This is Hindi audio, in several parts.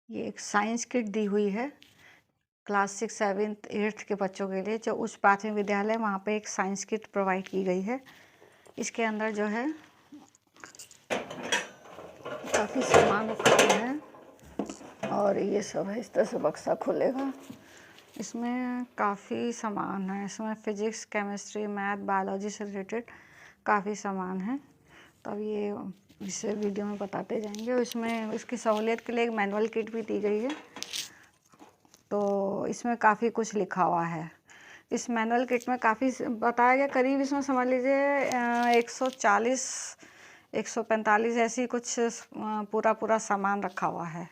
ये एक साइंस किट दी हुई है क्लास 6, 7, 8 के बच्चों के लिए। जो उच्च प्राथमिक विद्यालय वहाँ पे एक साइंस किट प्रोवाइड की गई है। इसके अंदर जो है काफ़ी सामान रखा हुआ है और ये सब है। इस तरह से बक्सा खुलेगा। इसमें काफ़ी सामान है। इसमें फिजिक्स, केमिस्ट्री, मैथ, बायोलॉजी से रिलेटेड काफ़ी सामान है। तो अब ये इसे वीडियो में बताते जाएंगे। इसमें इसकी सहूलियत के लिए एक मैनुअल किट भी दी गई है। तो इसमें काफ़ी कुछ लिखा हुआ है। इस मैनुअल किट में काफ़ी बताया गया। करीब इसमें समझ लीजिए 140 145 ऐसी कुछ पूरा सामान रखा हुआ है।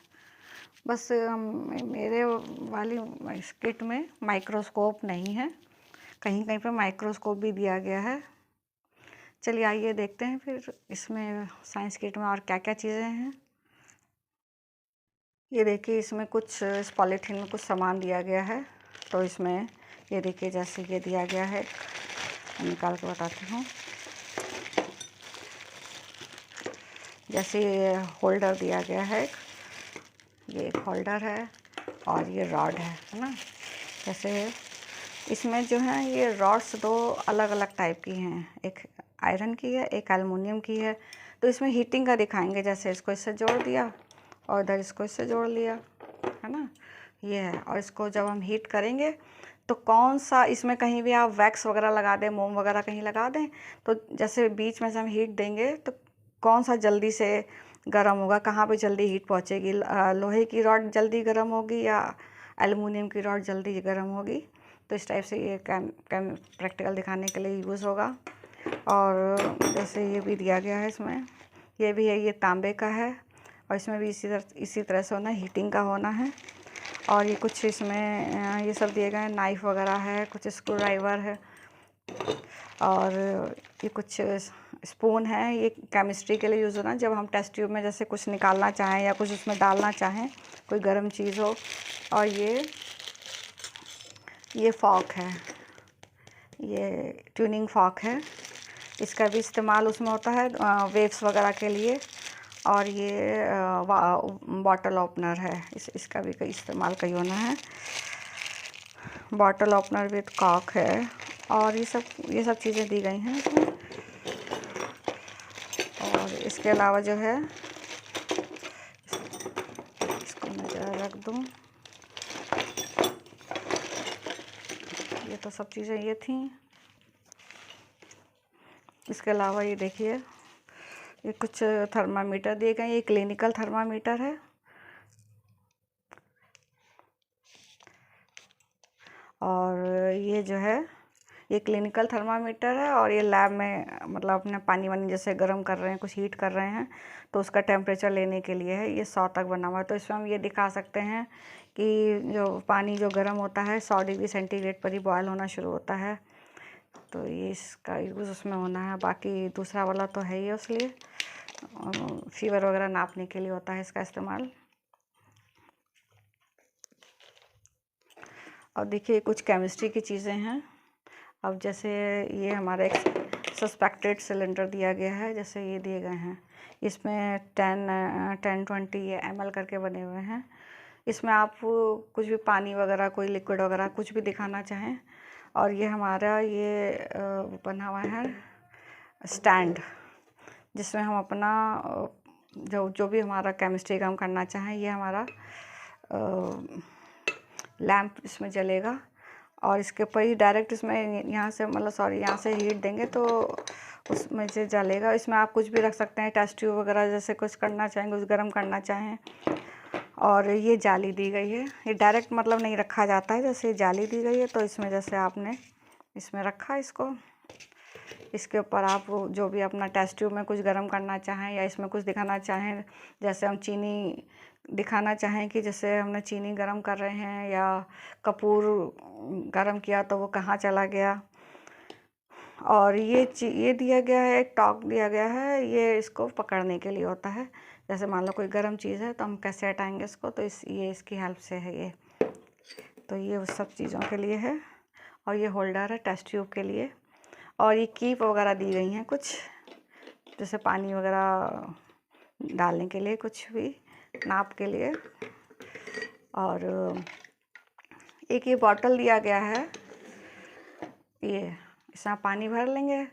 बस मेरे वाली इस किट में माइक्रोस्कोप नहीं है। कहीं कहीं पर माइक्रोस्कोप भी दिया गया है। चलिए आइए देखते हैं फिर इसमें साइंस किट में और क्या क्या चीज़ें हैं। ये देखिए, इसमें कुछ इस पॉलीथीन में कुछ सामान दिया गया है। तो इसमें ये देखिए, जैसे ये दिया गया है, निकाल के बताती हूँ। जैसे ये होल्डर दिया गया है, ये एक होल्डर है और ये रॉड है ना। जैसे इसमें जो है ये रॉड्स दो अलग अलग टाइप की हैं। एक आयरन की है, एक एल्युमिनियम की है। तो इसमें हीटिंग का दिखाएंगे। जैसे इसको इससे जोड़ दिया और इधर इसको इससे जोड़ लिया, है ना। ये है। और इसको जब हम हीट करेंगे तो कौन सा, इसमें कहीं भी आप वैक्स वगैरह लगा दें, मोम वगैरह कहीं लगा दें, तो जैसे बीच में से हम हीट देंगे तो कौन सा जल्दी से गर्म होगा, कहाँ पे जल्दी हीट पहुँचेगी। लोहे की रॉड जल्दी गर्म होगी या एल्युमिनियम की रॉड जल्दी गर्म होगी। तो इस टाइप से ये प्रैक्टिकल दिखाने के लिए यूज़ होगा। और जैसे ये भी दिया गया है इसमें, ये भी है, ये तांबे का है और इसमें भी इसी तरह से होना है, हीटिंग का होना है। और ये कुछ इसमें ये सब दिए गए हैं, नाइफ़ वगैरह है, कुछ स्क्रू ड्राइवर है और ये कुछ स्पून है। ये केमिस्ट्री के लिए यूज़ होना, जब हम टेस्ट ट्यूब में जैसे कुछ निकालना चाहें या कुछ उसमें डालना चाहें, कोई गर्म चीज़ हो। और ये फॉक है, ये ट्यूनिंग फॉक है। इसका भी इस्तेमाल उसमें होता है वेव्स वगैरह के लिए। और ये बॉटल ओपनर है, इसका भी कई इस्तेमाल कई होना है। बॉटल ओपनर विद कॉक है। और ये सब चीज़ें दी गई हैं इसमें। और इसके अलावा जो है, इसको मैं जरा रख दूँ। ये तो सब चीज़ें ये थी। इसके अलावा ये देखिए, ये कुछ थर्मामीटर दिए गए। ये क्लिनिकल थर्मामीटर है और ये जो है ये क्लिनिकल थर्मामीटर है। और ये लैब में मतलब अपने पानी वानी जैसे गर्म कर रहे हैं, कुछ हीट कर रहे हैं, तो उसका टेम्परेचर लेने के लिए है। ये 100 तक बना हुआ है। तो इसमें हम ये दिखा सकते हैं कि जो पानी जो गर्म होता है 100 डिग्री सेंटीग्रेड पर ही बॉयल होना शुरू होता है। तो ये इसका यूज़ उसमें होना है। बाकी दूसरा वाला तो है ही, उसलिए फीवर वगैरह नापने के लिए होता है इसका इस्तेमाल। और देखिए कुछ केमिस्ट्री की चीज़ें हैं। अब जैसे ये हमारा एक सस्पेक्टेड सिलेंडर दिया गया है, जैसे ये दिए गए हैं। इसमें 10-20 ml करके बने हुए हैं। इसमें आप कुछ भी पानी वगैरह, कोई लिक्विड वगैरह कुछ भी दिखाना चाहें। और ये हमारा ये बना हुआ है स्टैंड, जिसमें हम अपना जो भी हमारा केमिस्ट्री का हम करना चाहें, ये हमारा लैंप इसमें जलेगा। और इसके ऊपर ही डायरेक्ट इसमें यहाँ से हीट देंगे तो उसमें से जलेगा। इसमें आप कुछ भी रख सकते हैं, टेस्ट ट्यूब वगैरह, जैसे कुछ करना चाहें, कुछ गर्म करना चाहें। और ये जाली दी गई है, ये डायरेक्ट मतलब नहीं रखा जाता है, जैसे जाली दी गई है। तो इसमें जैसे आपने इसमें रखा इसको, इसके ऊपर आप जो भी अपना टेस्ट ट्यूब में कुछ गर्म करना चाहें या इसमें कुछ दिखाना चाहें, जैसे हम चीनी दिखाना चाहें कि जैसे हमने चीनी गर्म कर रहे हैं या कपूर गर्म किया तो वो कहाँ चला गया। और ये दिया गया है, एक टॉक दिया गया है, ये इसको पकड़ने के लिए होता है। जैसे मान लो कोई गर्म चीज़ है तो हम कैसे हटाएंगे इसको, तो ये इसकी हेल्प से है ये। तो ये उस सब चीज़ों के लिए है। और ये होल्डर है टेस्ट ट्यूब के लिए। और ये कीप वगैरह दी गई हैं कुछ, जैसे पानी वगैरह डालने के लिए, कुछ भी नाप के लिए। और एक ये बॉटल दिया गया है, ये इसमें पानी भर लेंगे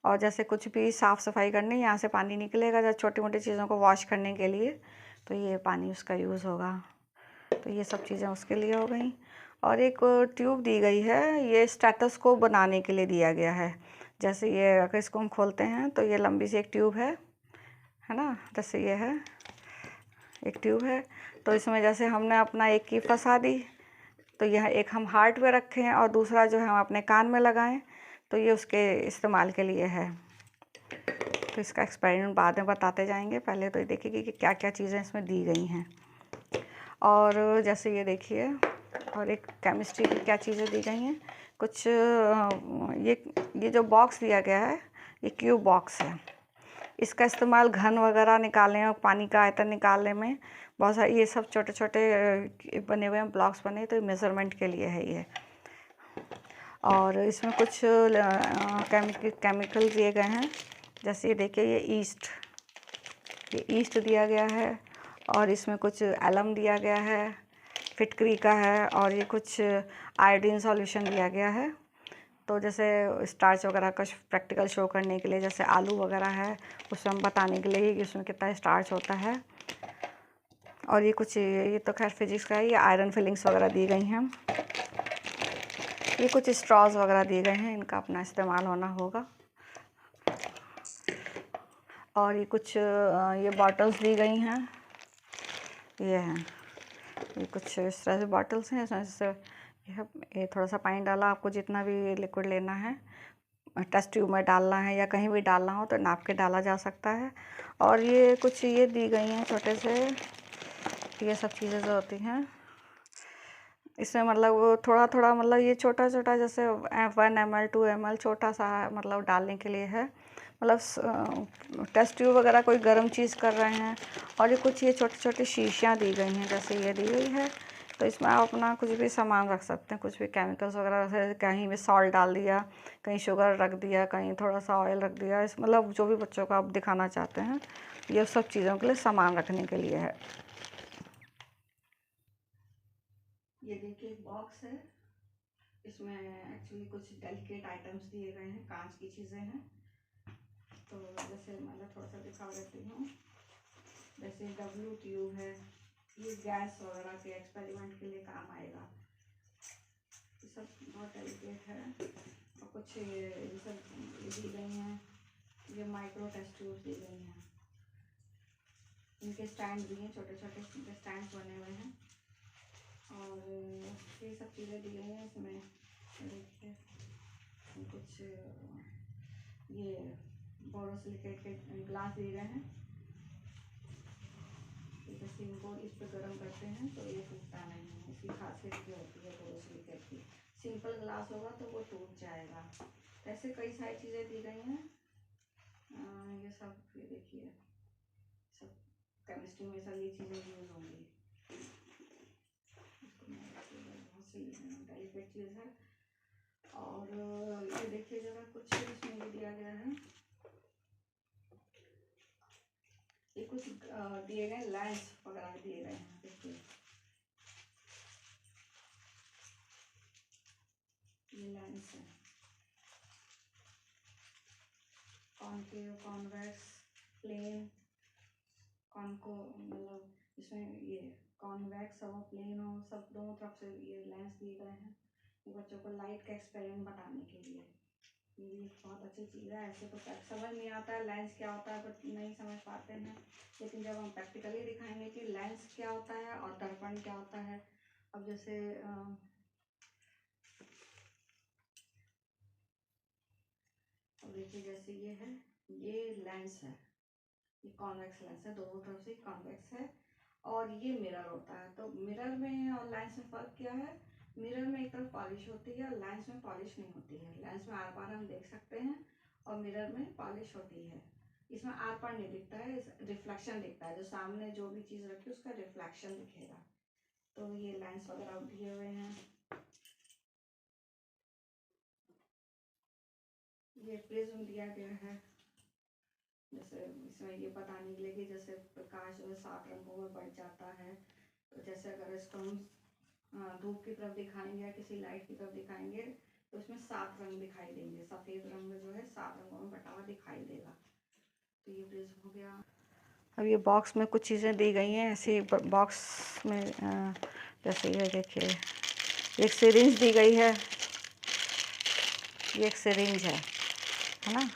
और जैसे कुछ भी साफ़ सफाई करनी, यहाँ से पानी निकलेगा जब छोटी मोटी चीज़ों को वॉश करने के लिए, तो ये पानी उसका यूज़ होगा। तो ये सब चीज़ें उसके लिए हो गई। और एक ट्यूब दी गई है, ये स्टेथोस्कोप बनाने के लिए दिया गया है। जैसे ये अगर इसको हम खोलते हैं तो ये लंबी सी एक ट्यूब है ना, जैसे ये है एक ट्यूब है। तो इसमें जैसे हमने अपना एक की फंसा दी, तो यह एक हम हार्ट में रखें और दूसरा जो है हम अपने कान में लगाएं, तो ये उसके इस्तेमाल के लिए है। तो इसका एक्सपेरिमेंट बाद में बताते जाएंगे, पहले तो ये देखिए कि क्या क्या चीज़ें इसमें दी गई हैं। और जैसे ये देखिए, और एक केमिस्ट्री की क्या चीज़ें दी गई हैं कुछ। ये जो बॉक्स दिया गया है, ये क्यूब बॉक्स है। इसका इस्तेमाल घन वगैरह निकालने और पानी का आयतन निकालने में बहुत सारे, ये सब छोटे छोटे बने हुए हैं ब्लॉक्स बने, तो मेज़रमेंट के लिए है ये। और इसमें कुछ केमिकल दिए गए हैं, जैसे ये देखिए ये ईस्ट दिया गया है, और इसमें कुछ एलम दिया गया है, फिटकरी का है, और ये कुछ आयोडीन सॉल्यूशन दिया गया है। तो जैसे स्टार्च वगैरह का प्रैक्टिकल शो करने के लिए, जैसे आलू वगैरह है उसमें हम बताने के लिए कि उसमें कितना स्टार्च होता है। और ये कुछ, ये तो खैर फिजिक्स का है, ये आयरन फिलिंग्स वगैरह दी गई हैं। ये कुछ स्ट्रॉज वगैरह दिए गए हैं, इनका अपना इस्तेमाल होना होगा। और ये कुछ ये बॉटल्स दी गई हैं, ये हैं, ये कुछ इस तरह से बॉटल्स हैं। इसमें से ये थोड़ा सा पानी डाला, आपको जितना भी लिक्विड लेना है टेस्ट ट्यूब में डालना है या कहीं भी डालना हो तो नाप के डाला जा सकता है। और ये कुछ ये दी गई हैं छोटे से, ये सब चीज़ें जो होती हैं इसमें, मतलब वो थोड़ा थोड़ा, मतलब ये छोटा छोटा जैसे 1 ml 2 ml छोटा सा मतलब डालने के लिए है। मतलब टेस्ट ट्यूब वगैरह कोई गर्म चीज़ कर रहे हैं। और ये कुछ ये छोटी छोटी शीशियाँ दी गई हैं, जैसे ये दी गई है, तो इसमें आप अपना कुछ भी सामान रख सकते हैं, कुछ भी केमिकल्स वगैरह, जैसे कहीं भी सॉल्ट डाल दिया, कहीं शुगर रख दिया, कहीं थोड़ा सा ऑयल रख दिया, इस मतलब जो भी बच्चों को आप दिखाना चाहते हैं, ये सब चीज़ों के लिए सामान रखने के लिए है। ये देखिए एक बॉक्स है, इसमें एक्चुअली कुछ डेलिकेट आइटम्स दिए गए हैं, कांच की चीज़ें हैं। तो जैसे मतलब थोड़ा सा दिखा देती हूँ, जैसे डब्ल्यू ट्यूब है, ये गैस वगैरह के एक्सपेरिमेंट के लिए काम आएगा। ये सब बहुत डेलिकेट है। और कुछ ये सब ये दी गई हैं, ये माइक्रो टेस्ट ट्यूब्स दी गई हैं, इनके स्टैंड भी हैं, छोटे छोटे इनके स्टैंड बने हुए हैं। और ये सब चीज़ें दी गई हैं इसमें। देखिए कुछ ये बोरोसिलिकेट के ग्लास दिए गए हैं, जैसे इनको इस पे गर्म करते हैं तो ये टूटता नहीं है, इसकी खासियत ये होती है बोरोसिलिकेट की। सिंपल ग्लास होगा तो वो टूट जाएगा। ऐसे कई सारी चीज़ें दी गई हैं। ये सब, ये देखिए सब केमिस्ट्री में सब ये चीज़ें यूज़ होंगी। बहुत सी डेलिकेट चीज़ है। और ये देखिए जरा कुछ इसमें ये दिया गया है, ये कुछ दिए गए लेंस वगैरह दिए गए हैं। देखिए ये लेंस है, कॉनकेव, कॉन्वेक्स, प्लेन, कॉनको, मतलब इसमें ये कॉन्वेक्स हो प्लेन हो, सब दोनों तरफ से ये लेंस दिए गए हैं, ये बच्चों को लाइट का एक्सपेरिमेंट बताने के लिए। ये भी बहुत अच्छी चीज़ है। ऐसे तो समझ नहीं आता है लेंस क्या होता है, बट नहीं समझ पाते हैं, लेकिन जब हम प्रैक्टिकली दिखाएंगे कि लेंस क्या होता है और दर्पण क्या होता है। अब जैसे अब देखिए जैसे ये है, ये लेंस है, ये कॉन्वेक्स लेंस है, दोनों तरफ से कॉन्वेक्स है। और ये मिरर होता है। तो मिरर में और लेंस में फ़र्क क्या है? मिरर में एक तरफ पॉलिश होती है, लेंस में पॉलिश नहीं होती है। लेंस में आर पार हम देख सकते हैं और मिरर में पॉलिश होती है। इसमें आर पार नहीं दिखता है, रिफ्लेक्शन दिखता है, जो सामने जो भी चीज़ रखी उसका रिफ्लेक्शन दिखेगा। तो ये लेंस वगैरह दिए हुए हैं। ये प्रिज्म दिया गया है, जैसे इसमें ये बताने के लिए कि जैसे प्रकाश जो है 7 रंगों में बढ़ जाता है, तो जैसे अगर इसको हम धूप की तरफ दिखाएंगे या किसी लाइट की तरफ दिखाएंगे तो इसमें 7 रंग दिखाई देंगे। सफ़ेद रंग में जो है 7 रंगों में बटा हुआ दिखाई देगा। तो ये प्रिज्म हो गया। अब ये बॉक्स में कुछ चीज़ें दी गई हैं ऐसे बॉक्स में, जैसे ये देखिए एक सिरिंज दी गई है, ये एक सिरिंज है ना।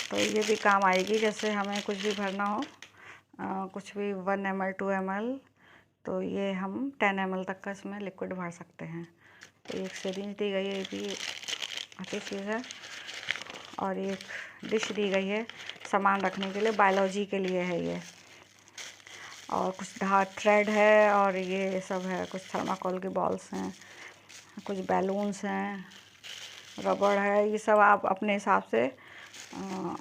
तो ये भी काम आएगी, जैसे हमें कुछ भी भरना हो, कुछ भी 1 ml 2 ml, तो ये हम 10 ml तक का इसमें लिक्विड भर सकते हैं। तो एक सिरिंज दी गई है, ये भी अच्छी चीज़ है। और एक डिश दी गई है सामान रखने के लिए, बायोलॉजी के लिए है ये। और कुछ थ्रेड है और ये सब है, कुछ थर्माकोल की बॉल्स हैं, कुछ बैलून्स हैं, रबड़ है, ये सब आप अपने हिसाब से।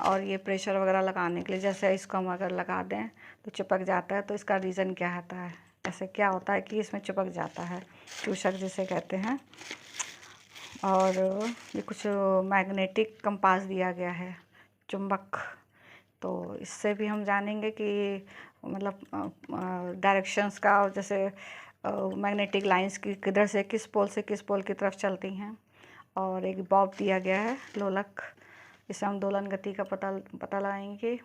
और ये प्रेशर वगैरह लगाने के लिए, जैसे इसको हम अगर लगा दें तो चिपक जाता है, तो इसका रीज़न क्या होता है, ऐसे क्या होता है कि इसमें चिपक जाता है, चूषक जिसे कहते हैं। और ये कुछ मैग्नेटिक कंपास दिया गया है, चुंबक। तो इससे भी हम जानेंगे कि मतलब डायरेक्शंस का, और जैसे मैग्नेटिक लाइंस की किधर से किस पोल की तरफ चलती हैं। और एक बॉब दिया गया है, लोलक, इससे हम दोलन गति का पता लगाएंगे।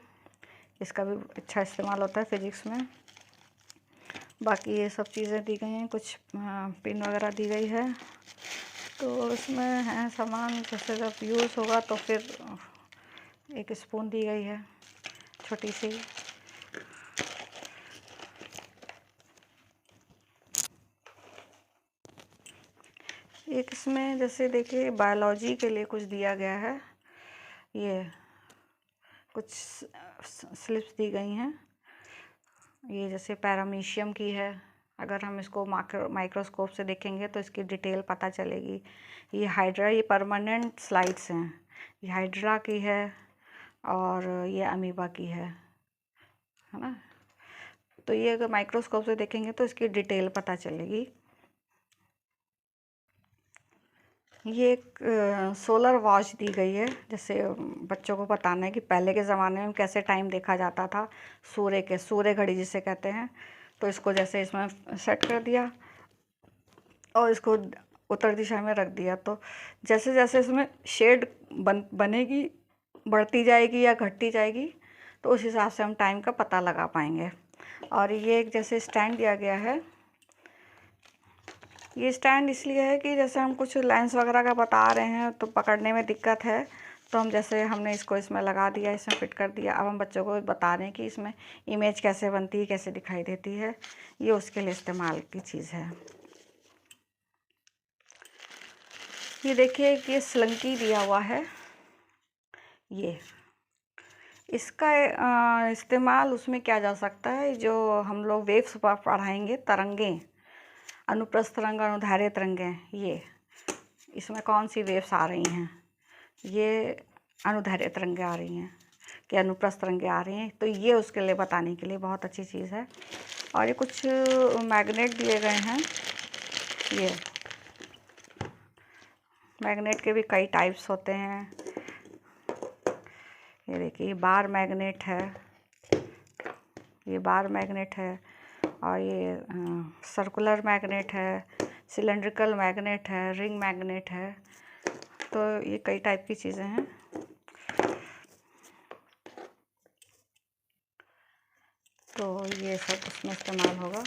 इसका भी अच्छा इस्तेमाल होता है फिजिक्स में। बाकी ये सब चीज़ें दी गई हैं, कुछ पिन वगैरह दी गई है। तो इसमें है सामान, जैसे जब यूज़ होगा तो फिर एक स्पून दी गई है छोटी सी। एक इसमें जैसे देखिए बायोलॉजी के लिए कुछ दिया गया है, ये कुछ स्लिप्स दी गई हैं। ये जैसे पैरामीशियम की है, अगर हम इसको माइक्रोस्कोप से देखेंगे तो इसकी डिटेल पता चलेगी। ये हाइड्रा, ये परमानेंट स्लाइड्स हैं, ये हाइड्रा की है और ये अमीबा की है ना। तो ये अगर माइक्रोस्कोप से देखेंगे तो इसकी डिटेल पता चलेगी। ये एक सोलर वॉच दी गई है, जैसे बच्चों को बताना है कि पहले के ज़माने में कैसे टाइम देखा जाता था, सूर्य घड़ी जिसे कहते हैं। तो इसको जैसे इसमें सेट कर दिया और इसको उत्तर दिशा में रख दिया, तो जैसे जैसे इसमें शेड बनेगी, बढ़ती जाएगी या घटती जाएगी, तो उस हिसाब से हम टाइम का पता लगा पाएंगे। और ये एक जैसे स्टैंड दिया गया है, ये स्टैंड इसलिए है कि जैसे हम कुछ लेंस वगैरह का बता रहे हैं तो पकड़ने में दिक्कत है, तो हम जैसे हमने इसको इसमें लगा दिया, इसमें फिट कर दिया। अब हम बच्चों को बता रहे हैं कि इसमें इमेज कैसे बनती है, कैसे दिखाई देती है, ये उसके लिए इस्तेमाल की चीज़ है। ये देखिए कि स्लंकी दिया हुआ है, ये इसका इस्तेमाल उसमें किया जा सकता है, जो हम लोग वेव्स पढ़ाएंगे, तरंगें, अनुप्रस्थ तरंग, अनुदैर्ध्य तरंगें, ये इसमें कौन सी वेव्स आ रही हैं, ये अनुदैर्ध्य तरंगें आ रही हैं कि अनुप्रस्थ तरंगें आ रही हैं, तो ये उसके लिए बताने के लिए बहुत अच्छी चीज़ है। और ये कुछ मैग्नेट दिए गए हैं, ये मैग्नेट के भी कई टाइप्स होते हैं। ये देखिए बार मैग्नेट है, ये बार मैग्नेट है, और ये सर्कुलर मैग्नेट है, सिलेंड्रिकल मैग्नेट है, रिंग मैग्नेट है। तो ये कई टाइप की चीज़ें हैं। तो ये सब उसमें इस्तेमाल होगा।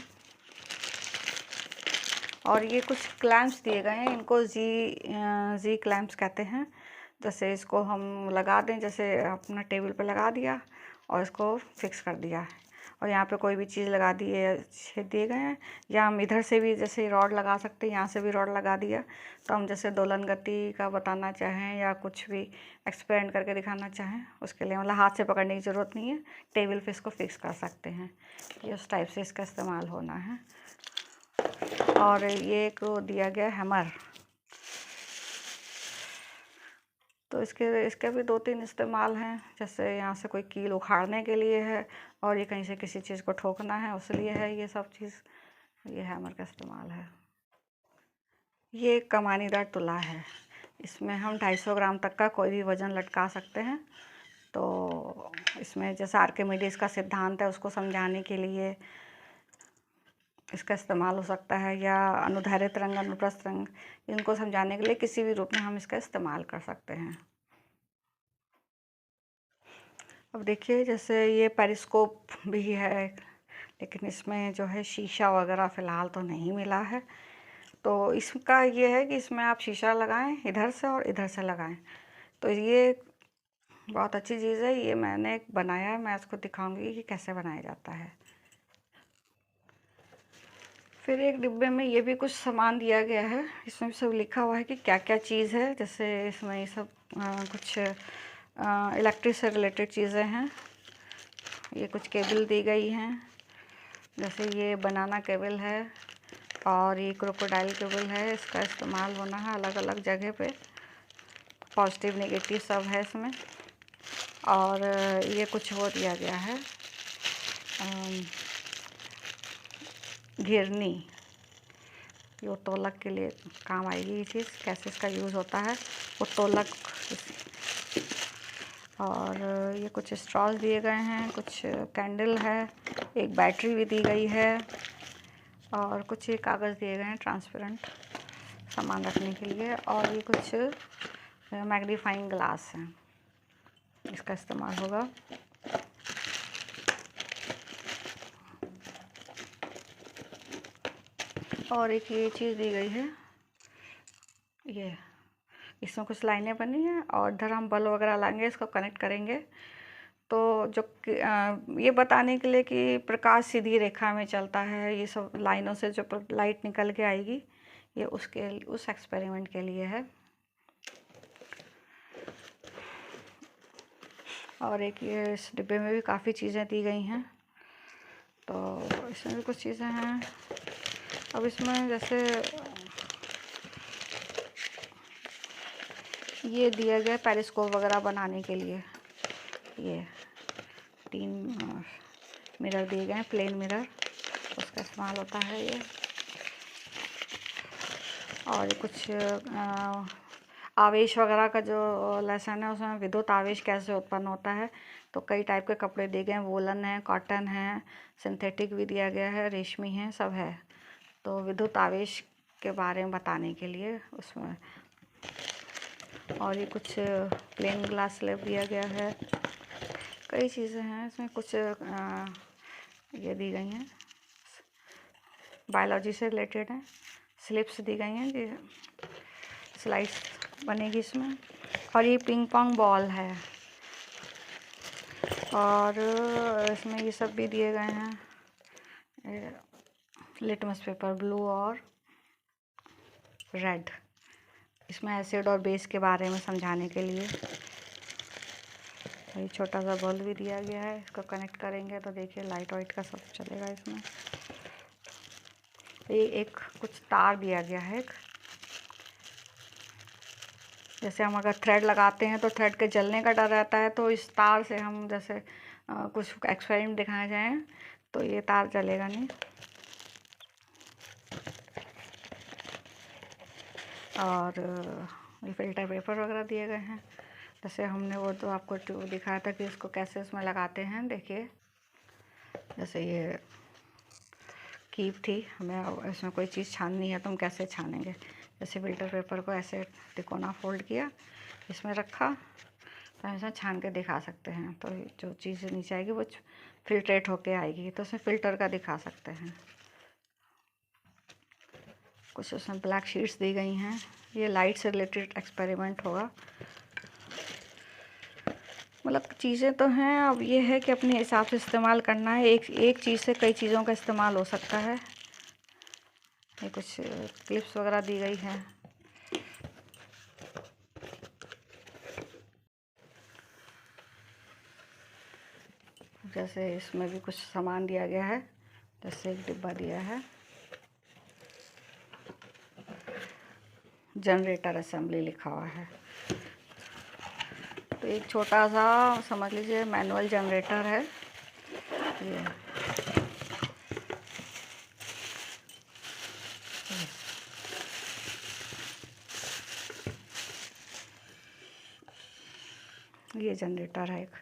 और ये कुछ क्लैंप्स दिए गए हैं, इनको जी क्लैंप्स कहते हैं। जैसे इसको हम लगा दें, जैसे अपना टेबल पे लगा दिया और इसको फिक्स कर दिया, और यहाँ पे कोई भी चीज़ लगा दी है, छेद दिए गए हैं। या हम इधर से भी जैसे रॉड लगा सकते हैं, यहाँ से भी रॉड लगा दिया। तो हम जैसे दोलन गति का बताना चाहें या कुछ भी एक्सपेरिमेंट करके दिखाना चाहें, उसके लिए मतलब हाथ से पकड़ने की ज़रूरत नहीं है, टेबल पे इसको फिक्स कर सकते हैं। ये उस टाइप से इसका इस्तेमाल होना है। और ये एक दिया गया हैमर, तो इसके भी 2-3 इस्तेमाल हैं। जैसे यहाँ से कोई कील उखाड़ने के लिए है, और ये कहीं से किसी चीज़ को ठोकना है उस लिए है, ये सब चीज़, ये हैमर का इस्तेमाल है। ये एक कमानीदार तुला है, इसमें हम 250 ग्राम तक का कोई भी वज़न लटका सकते हैं। तो इसमें जैसे आर्किमिडीज का सिद्धांत है, उसको समझाने के लिए इसका इस्तेमाल हो सकता है, या अनुदैर्ध्य रंग, अनुप्रस्थ रंग, इनको समझाने के लिए किसी भी रूप में हम इसका इस्तेमाल कर सकते हैं। अब देखिए, जैसे ये पेरिस्कोप भी है, लेकिन इसमें जो है शीशा वगैरह फ़िलहाल तो नहीं मिला है। तो इसका ये है कि इसमें आप शीशा लगाएं, इधर से और इधर से लगाएं। तो ये बहुत अच्छी चीज़ है। ये मैंने एक बनाया है, मैं इसको दिखाऊंगी कि कैसे बनाया जाता है। फिर एक डिब्बे में ये भी कुछ सामान दिया गया है, इसमें सब लिखा हुआ है कि क्या क्या चीज़ है। जैसे इसमें ये सब कुछ इलेक्ट्रिक से रिलेटेड चीज़ें हैं। ये कुछ केबल दी गई हैं, जैसे ये बनाना केबल है और ये क्रोकोडाइल केबल है। इसका इस्तेमाल होना है अलग अलग जगह पे, पॉजिटिव नेगेटिव सब है इसमें। और ये कुछ वो दिया गया है, घिरनी, ये तोलक के लिए काम आएगी ये चीज़। कैसे इसका यूज़ होता है वो तोलक। और ये कुछ स्ट्रॉल दिए गए हैं, कुछ कैंडल है, एक बैटरी भी दी गई है, और कुछ ये कागज़ दिए गए हैं ट्रांसपेरेंट सामान रखने के लिए। और ये कुछ मैग्नीफाइंग ग्लास है, इसका इस्तेमाल होगा। और एक ये चीज़ दी गई है, ये इसमें कुछ लाइनें बनी हैं और इधर हम बल्ब वगैरह लाएंगे, इसको कनेक्ट करेंगे। तो जो ये बताने के लिए कि प्रकाश सीधी रेखा में चलता है, ये सब लाइनों से जो लाइट निकल के आएगी, ये उस एक्सपेरिमेंट के लिए है। और एक ये इस डिब्बे में भी काफ़ी चीज़ें दी गई हैं, तो इसमें भी कुछ चीज़ें हैं। अब इसमें जैसे ये दिया गया पेरिस्कोप वगैरह बनाने के लिए, ये 3 मिरर दिए गए हैं, प्लेन मिरर, उसका इस्तेमाल होता है ये। और कुछ आवेश वगैरह का जो लेसन है, उसमें विद्युत आवेश कैसे उत्पन्न होता है। तो कई टाइप के कपड़े दिए गए हैं, वोलन है, कॉटन है, सिंथेटिक भी दिया गया है, रेशमी है, सब है। तो विद्युत आवेश के बारे में बताने के लिए उसमें। और ये कुछ प्लेन ग्लास स्लैब दिया गया है, कई चीज़ें हैं इसमें। कुछ ये दी गई हैं, बायोलॉजी से रिलेटेड हैं, स्लिप्स दी गई हैं, ये स्लाइड्स बनेगी इसमें। और ये पिंग पोंग बॉल है, और इसमें ये सब भी दिए गए हैं, लिटमस पेपर ब्लू और रेड, इसमें एसिड और बेस के बारे में समझाने के लिए। ये छोटा सा बल्ब भी दिया गया है, इसको कनेक्ट करेंगे तो देखिए लाइट वाइट का सब चलेगा इसमें। ये एक कुछ तार दिया गया है, जैसे हम अगर थ्रेड लगाते हैं तो थ्रेड के जलने का डर रहता है, तो इस तार से हम जैसे कुछ एक्सपेरिमेंट दिखाना चाहें तो ये तार जलेगा नहीं। और ये फिल्टर पेपर वगैरह दिए गए हैं, जैसे हमने वो तो आपको दिखाया था कि इसको कैसे इसमें लगाते हैं। देखिए, जैसे ये कीप थी, हमें इसमें कोई चीज़ छाननी है तो हम कैसे छानेंगे। जैसे फिल्टर पेपर को ऐसे तिकोना फोल्ड किया, इसमें रखा, तो ऐसा छान के दिखा सकते हैं। तो जो चीज़ नीचे आएगी वो फिल्ट्रेट होके आएगी, तो उसमें फ़िल्टर का दिखा सकते हैं। कुछ उसमें ब्लैक शीट्स दी गई हैं, ये लाइट से रिलेटेड एक्सपेरिमेंट होगा। मतलब चीज़ें तो हैं, अब ये है कि अपने हिसाब से इस्तेमाल करना है। एक चीज़ से कई चीज़ों का इस्तेमाल हो सकता है। ये कुछ क्लिप्स वगैरह दी गई हैं। जैसे इसमें भी कुछ सामान दिया गया है, जैसे एक डिब्बा दिया है, जनरेटर असेंबली लिखा हुआ है। तो एक छोटा सा समझ लीजिए मैनुअल जनरेटर है ये जनरेटर है एक।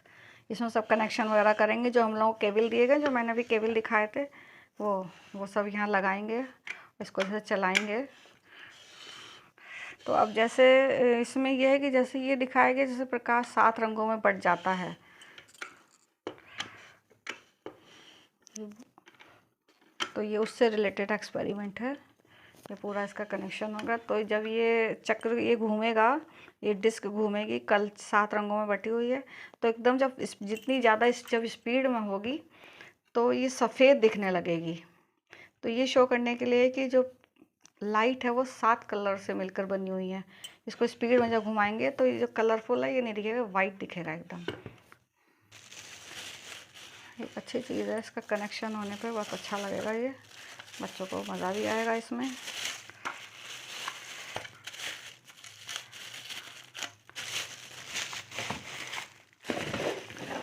इसमें सब कनेक्शन वगैरह करेंगे, जो हम लोग केबल दिए गए, जो मैंने अभी केबल दिखाए थे, वो सब यहाँ लगाएंगे, इसको जैसे चलाएंगे। तो अब जैसे इसमें यह है कि जैसे ये दिखाया गया जैसे प्रकाश 7 रंगों में बट जाता है। तो ये उससे रिलेटेड एक्सपेरिमेंट है। ये पूरा इसका कनेक्शन होगा। तो जब ये चक्र ये घूमेगा, ये डिस्क घूमेगी, कल 7 रंगों में बटी हुई है, तो एकदम जब जितनी ज़्यादा जब स्पीड में होगी तो ये सफ़ेद दिखने लगेगी। तो ये शो करने के लिए कि जो लाइट है वो 7 कलर से मिलकर बनी हुई है। इसको स्पीड में जब घुमाएंगे तो ये जो कलरफुल है ये नहीं दिखेगा, वाइट दिखेगा एकदम। एक अच्छी चीज़ है, इसका कनेक्शन होने पे बहुत अच्छा लगेगा। ये बच्चों को मज़ा भी आएगा इसमें।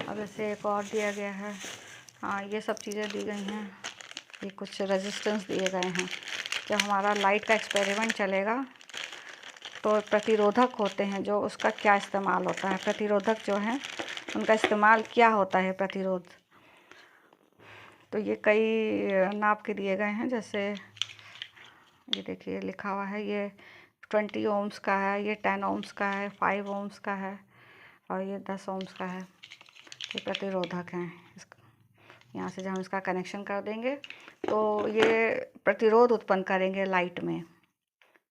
अब ऐसे एक और दिया गया है। हाँ, ये सब चीज़ें दी गई हैं। ये कुछ रेजिस्टेंस दिए गए हैं। जब हमारा लाइट का एक्सपेरिमेंट चलेगा तो प्रतिरोधक होते हैं, जो उसका क्या इस्तेमाल होता है, प्रतिरोधक जो हैं उनका इस्तेमाल क्या होता है, प्रतिरोध। तो ये कई नाप के दिए गए हैं। जैसे ये देखिए लिखा हुआ है, ये 20 ओम्स का है, ये 10 ओम्स का है, 5 ओम्स का है और ये 10 ओम्स का है। ये प्रतिरोधक हैं। यहाँ से जब हम इसका कनेक्शन कर देंगे तो ये प्रतिरोध उत्पन्न करेंगे लाइट में।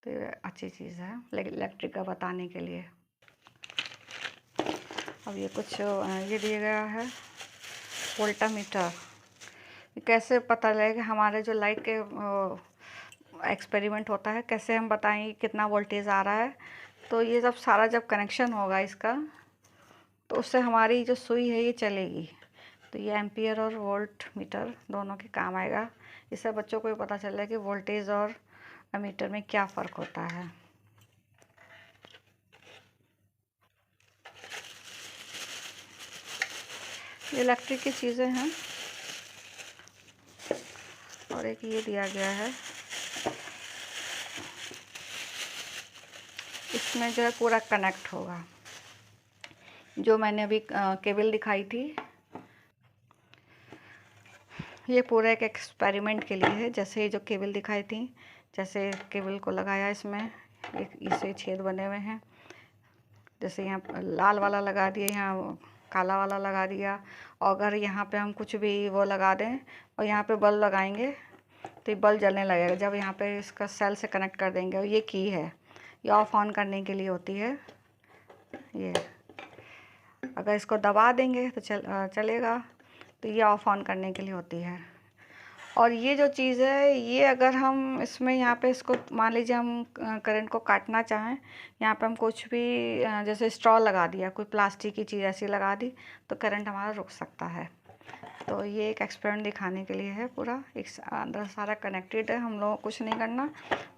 तो ये अच्छी चीज़ है इलेक्ट्रिक का बताने के लिए। अब ये कुछ ये दिया गया है वोल्टामीटर। कैसे पता लगेगा हमारे जो लाइट के एक्सपेरिमेंट होता है, कैसे हम बताएं कितना वोल्टेज आ रहा है। तो ये जब कनेक्शन होगा इसका, तो उससे हमारी जो सुई है ये चलेगी। तो ये एम्पियर और वोल्ट मीटर दोनों के काम आएगा। इससे बच्चों को ये पता चलेगा कि वोल्टेज और एमीटर में क्या फ़र्क होता है। ये इलेक्ट्रिक की चीज़ें हैं। और एक ये दिया गया है, इसमें जो है पूरा कनेक्ट होगा। जो मैंने अभी केबल दिखाई थी, ये पूरा एक एक्सपेरिमेंट के लिए है। जैसे ये जो केबल दिखाई थी, जैसे केबल को लगाया इसमें, एक इसे छेद बने हुए हैं। जैसे यहाँ लाल वाला लगा दिया, यहाँ काला वाला लगा दिया। और अगर यहाँ पे हम कुछ भी वो लगा दें और यहाँ पे बल्ब लगाएंगे तो ये बल्ब जलने लगेगा। जब यहाँ पे इसका सेल से कनेक्ट कर देंगे, और ये की है, ये ऑफ ऑन करने के लिए होती है। ये अगर इसको दबा देंगे तो चलेगा। तो ये ऑफ ऑन करने के लिए होती है। और ये जो चीज़ है, ये अगर हम इसमें यहाँ पे इसको मान लीजिए हम करंट को काटना चाहें, यहाँ पे हम कुछ भी जैसे स्ट्रॉ लगा दिया, कोई प्लास्टिक की चीज़ ऐसी लगा दी, तो करंट हमारा रुक सकता है। तो ये एक एक्सपेरिमेंट दिखाने के लिए है। पूरा एक अंदर सारा कनेक्टेड है, हम लोगों को कुछ नहीं करना,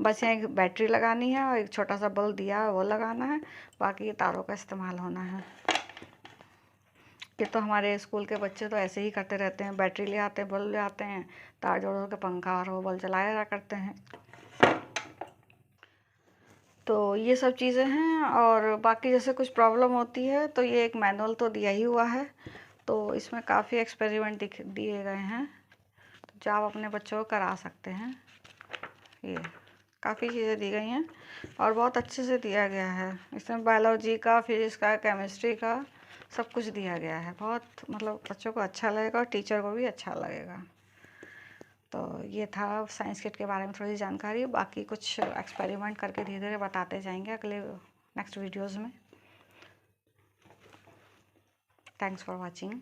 बस यहाँ एक बैटरी लगानी है और एक छोटा सा बल्ब दिया है वो लगाना है। बाकी ये तारों का इस्तेमाल होना है। ये तो हमारे स्कूल के बच्चे तो ऐसे ही करते रहते हैं, बैटरी ले आते हैं, बल्ब ले आते हैं, तार जोड़ के पंखा और वो बल्ब चलाया करते हैं। तो ये सब चीज़ें हैं। और बाकी जैसे कुछ प्रॉब्लम होती है तो ये एक मैनुअल तो दिया ही हुआ है। तो इसमें काफ़ी एक्सपेरिमेंट दिए गए हैं, तो जो आप अपने बच्चों को करा सकते हैं। ये काफ़ी चीज़ें दी गई हैं और बहुत अच्छे से दिया गया है। इसमें बायोलॉजी का, फिजिक्स का, केमिस्ट्री का सब कुछ दिया गया है। बहुत मतलब बच्चों को अच्छा लगेगा और टीचर को भी अच्छा लगेगा। तो ये था साइंस किट के बारे में थोड़ी जानकारी। बाकी कुछ एक्सपेरिमेंट करके धीरे धीरे बताते जाएंगे अगले नेक्स्ट वीडियोज़ में। Thanks for watching.